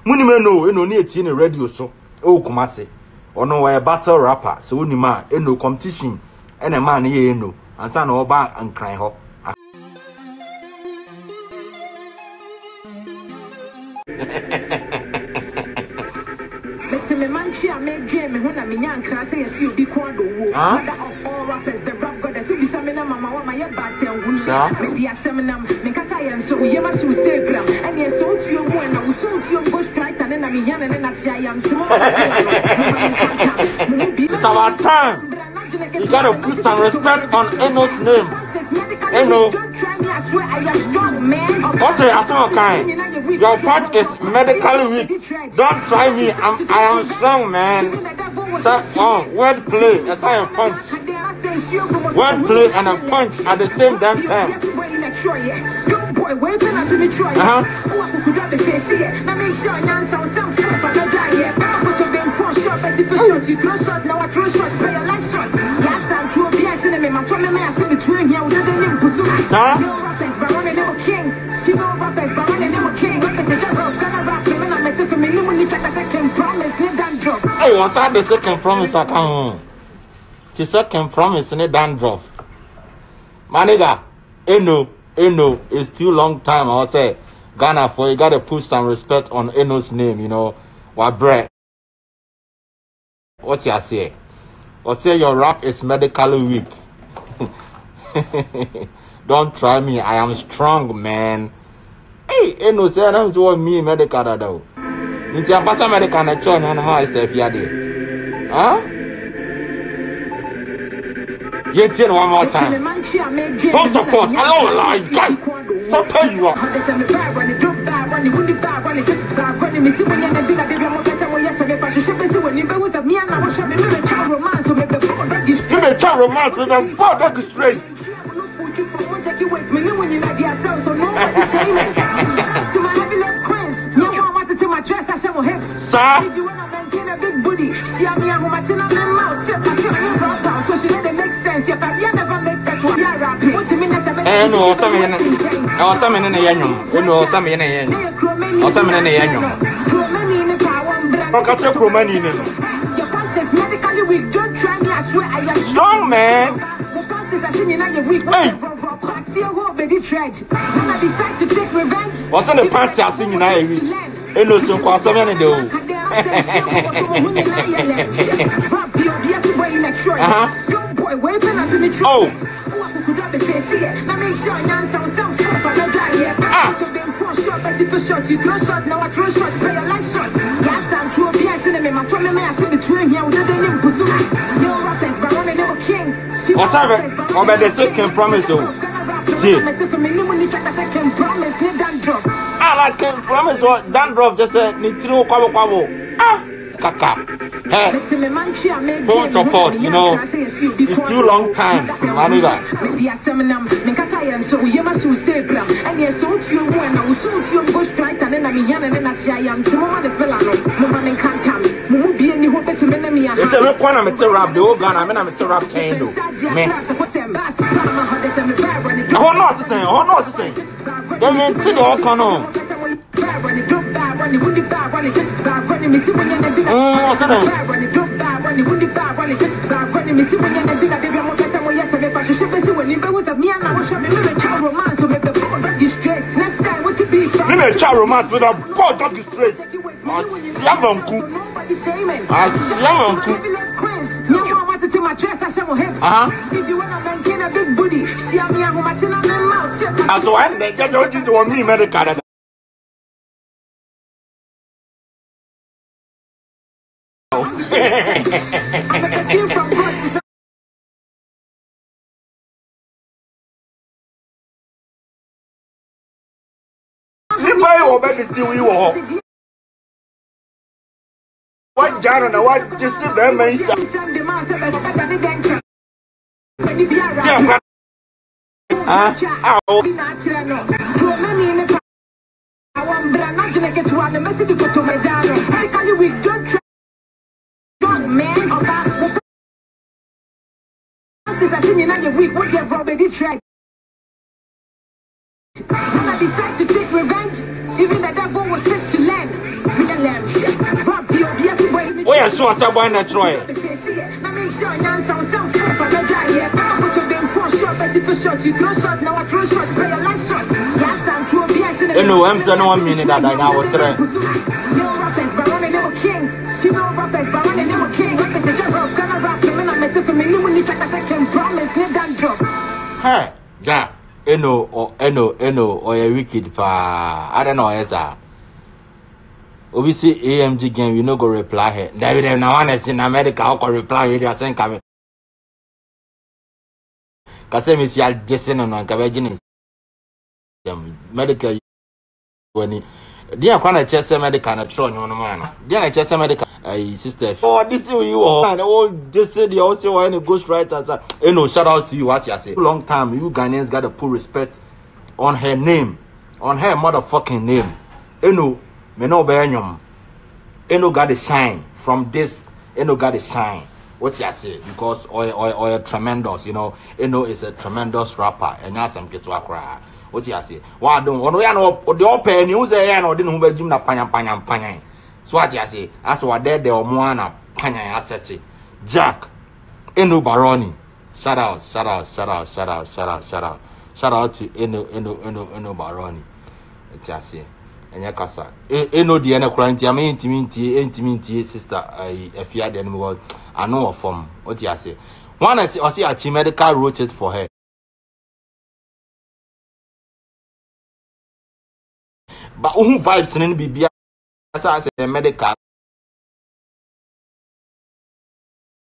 Munime no ni eti ne radio so. O Kumase. Ono a battle rapper. So unima no competition. Ene man ye no. Ansa na oba ankran ho. Me man I made dream when I'm young class yes you be called mother of all rappers the rap goddess who be some mama wa my bad and good with the seminar me kasa yan so we must say bra and yes so to you when I so to you go strike and then I'm young and then I am tomorrow. It's our time. You gotta put some respect on Eno's name. Eno. Okay, I saw kind. Your part is medically weak. Don't try me. I am strong, man. Wordplay. That's how you punch. Wordplay and a punch at the same damn time. Hey, what's that the second promise I can't? The second promise in a dandruff. My nigga, Eno, it's too long time. I'll say, Ghana, for you gotta put some respect on Eno's name, you know. What bread? What you say? Or say your rap is medically weak. Don't try me. I am strong, man. Hey, Eno say that's what me medical though. It's a pass medical na chon and how is the fiade? Huh? Yet one more time. Don't support. Hello, lies, guy. Support you up. You may try romance with them. God, that is straight. Sir? If you want to maintain a big booty, she had me how much in my mouth. So she let it make sense. Your career never make sense. What you're rapping. What you mean that's a better your punch is medically weak. Don't try me, I swear I am strong, man. The punch is in your weak. Hey. When I decide to take revenge, what's in the party I sing in I week? Eno so kwa so many do. Oh. Whatever, but the second promise you. I can promise what dandruff just said. Nitro kwabo. Ah, kaka. Hey, don't support. You know, it's too long time, manager. It's a real one. I'm a rap. The old gun. I'm a rap chain. Man, oh no, it's the same. Oh no, it's the same. Don't mean to the all can on. Child romance with a boy dog straight. Young uncle. If you want to maintain a big booty, she have me how much in my mouth. That's why they get you on me medical. What John and what just sit there, man? When I decide to take revenge, even the devil will fit to land. Oh, yeah, so what's up, boy, not Troy? No, I'm saying 1 minute that I now was trying. Hey, yeah, Eno or a wicked pa. I don't know, yes, sir. Obviously, AMG game, we no go reply here. David, now one is in America, how can reply here? I think I'm. Because me see, I'll just send on Cavagin medical. When he, dear, can I chess a medical and a tron on a man? Dear, I chess a medical, sister. Oh, this is you are. Oh, just said you also are any ghostwriters. You know, shout out to you, what you say. Long time, you Ghanaians got to put respect on her name, on her motherfucking name. You know, me no benyum. You know, got to shine from this. You know, got to shine. What you say? Because or tremendous, you know, is a tremendous rapper, and that's some get to cry. What you say? Why don't we know the open news and or didn't who Jim na panya. So what you say? As what there the Omoana panya asset. Jack Eno Baroni. Shout out to Eno Baroni. What you say? Enya kasa eno de na kranti am intimity sister afia de no I know of form what you say one I see a medical wrote it for her but who vibes in bibia as I say medical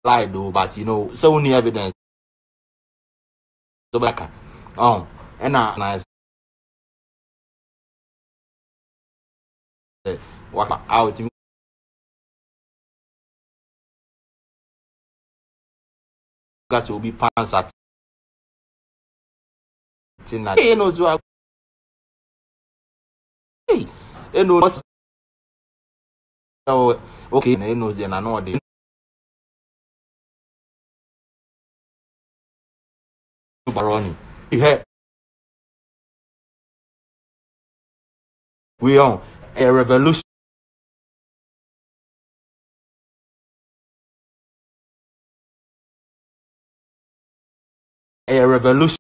lie do but you know so only evidence so back oh and nice what out got to be pants at tina no so hey no okay no dey na no dey Baroni we on a revolution. A revolution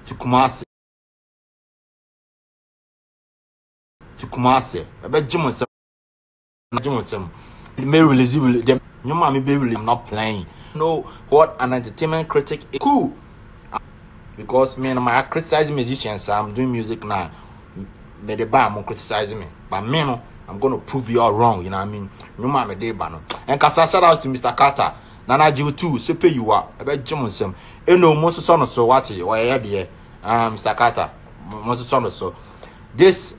to Kumasi. I bet Jim was some. May release them. Your mommy baby, I'm not playing. Know what an entertainment critic is cool. Because me and my criticize musicians, I'm doing music now. May the bar criticizing me. But me, no, I'm gonna prove you all wrong, you know what I mean? No mammy day bano. And Kasa shout out to Mr. Carter. Nana Jiu too, super you are. I bet Jim was some. No, most son or so what you or dear, Mr. Carter, most son or so. This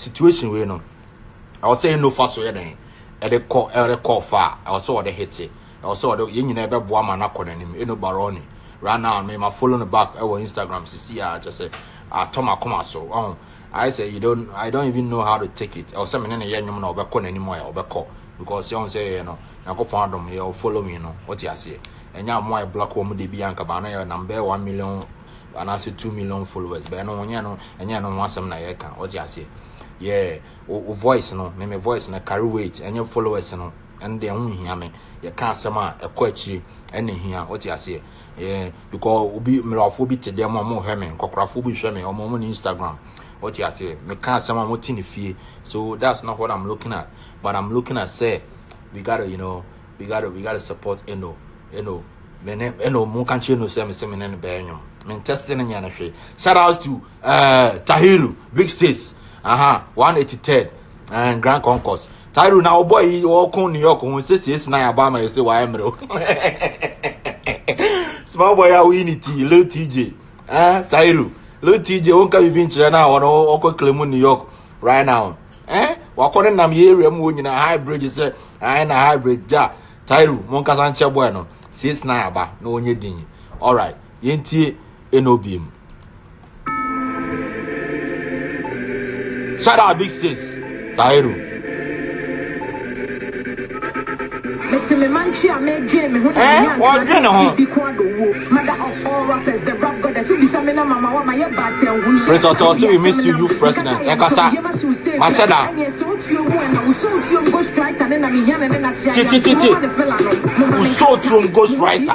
situation we know. I was saying no fast way then. At the call far. I was the hit it. I was the you never woman acronym, you know, Baroni. Right now, I may follow the back over Instagram to see. I just say, Toma Coma so. I say I don't even know how to take it. I was saying, any young woman or anymore or call because you don't say, you know, I go find them, you follow me, you know, what you say. And now my black woman de Bianca Bana number 1 million and I say 2 million followers. But I know and you know want some Nayaka. What you say? Yeah, voice no, me voice na carry weight and your followers no, and they only hear me. You can't sama a quechi and here. What you say? Yeah, because be me to them more hemming, cockrafobi shame or more on Instagram. What you say? Me can't sama more tin fee. So that's not what I'm looking at. But I'm looking at say we gotta support Eno. Mo can't no say me in Benyon. Men testing in Yanashe. Shout out to Tahiru, Big States, 183rd and Grand Concourse. Tahiru now boy you walk on New York when says yes na Obama you say why am small boy how unity low TJ. Tahiru, low TJ won't come be now or Clemon New York right now. Wakone nam area mu nyina hybrid say I na hybrid ja Tahiru monka sanche bueno 69 aba na onye din all right yentie enobim shout out Big Sis Tahiru me manchi a me dream me what you know be kwado mother of all rappers the rap goddess who be samina mama wa my bad and Prince also we miss you president Ekasa I said that. Ghost writer.